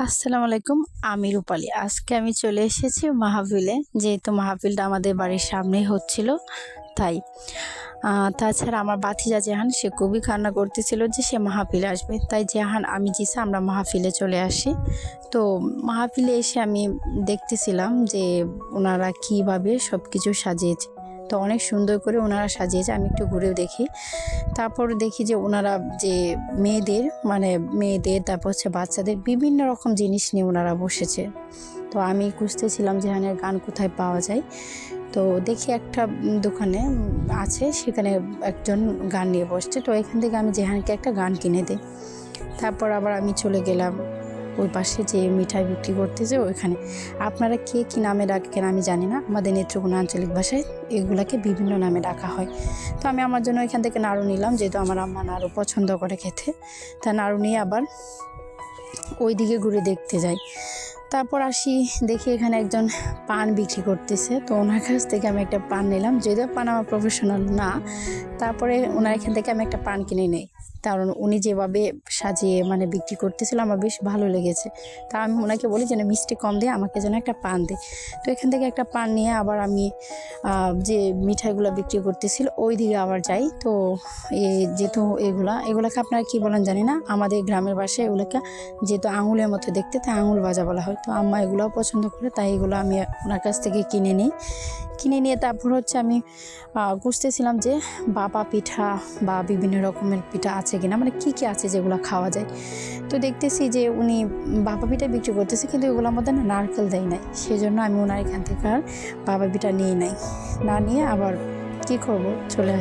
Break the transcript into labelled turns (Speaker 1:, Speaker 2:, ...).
Speaker 1: আসসালামু আলাইকুম। আমি রূপালী। আজকে আমি চলে এসেছি মাহফিলে। যেহেতু মাহফিলটা আমাদের বাড়ির সামনেই হচ্ছিল তাই। তাছাড়া আমার ভাতিজা জাহান সে খুবই কান্না করতেছিল যে সে মাহফিলে আসবে। তাই জাহান, আমি জিসা আমরা মাহফিলে চলে আসি। তো মাহফিলে এসে আমি দেখতেছিলাম যে ওনারা কীভাবে সব কিছু সাজিয়েছে। তো অনেক সুন্দর করে ওনারা সাজিয়েছে। আমি একটু ঘুরেও দেখি। তারপর দেখি যে ওনারা যে মেয়েদের তারপর হচ্ছে বাচ্চাদের বিভিন্ন রকম জিনিস নিয়ে ওনারা বসেছে। তো আমি খুঁজতেছিলাম জেহানের গান কোথায় পাওয়া যায়। তো দেখি একটা দোকানে আছে, সেখানে একজন গান নিয়ে বসছে। তো এখান থেকে আমি জেহানকে একটা গান কিনে দিই। তারপর আবার আমি চলে গেলাম ওই পাশে যে মিঠাই বিক্রি করতেছে ওইখানে। আপনারা কে কী নামে ডাকেন আমি জানি না, আমাদের নেত্রকোনা আঞ্চলিক ভাষায় এগুলাকে বিভিন্ন নামে ডাকা হয়। তো আমি আমার জন্য এখান থেকে নাড়ু নিলাম, যেহেতু আমার আম্মা নাড়ু পছন্দ করে খেতে। তা নাড়ু নিয়ে আবার ওই দিকে ঘুরে দেখতে যাই। তারপর আসি, দেখি এখানে একজন পান বিক্রি করতেছে। তো ওনার কাছ থেকে আমি একটা পান নিলাম, যদিও পান আমার প্রফেশনাল না। তারপরে ওনার এখান থেকে আমি একটা পান কিনে নেই, কারণ উনি যেভাবে সাজিয়ে বিক্রি করতেছিল আমার বেশ ভালো লেগেছে। তা আমি ওনাকে বলি যেন মিষ্টি কম দিয়ে আমাকে যেন একটা পান দেয়। তো এখান থেকে একটা পান নিয়ে আবার আমি যে মিঠাইগুলো বিক্রি করতেছিল ওই দিকে আবার যাই। তো যেহেতু এগুলাকে আপনারা কী বলেন জানি না, আমাদের গ্রামের বাসায় এগুলোকে যেহেতু আঙুলের মতো দেখতে, তাই আঙুল ভাজা বলা হয়। তো আম্মা এগুলোও পছন্দ করে, তাই এগুলো আমি ওনার কাছ থেকে কিনে নিয়ে তারপর হচ্ছে আমি খুঁজতেছিলাম যে বাবা পিঠা বা বিভিন্ন রকমের পিঠা আছে কিনা, কী কী আছে যেগুলো খাওয়া যায়। তো দেখতেছি যে উনি বাবা পিঠা বিক্রি করতেছে, কিন্তু এগুলোর মধ্যে না নারকেল দেয় নাই। সেজন্য আমি ওনার এখান থেকে আর বাবা পিঠা না নিয়ে আবার কী করবো, চলে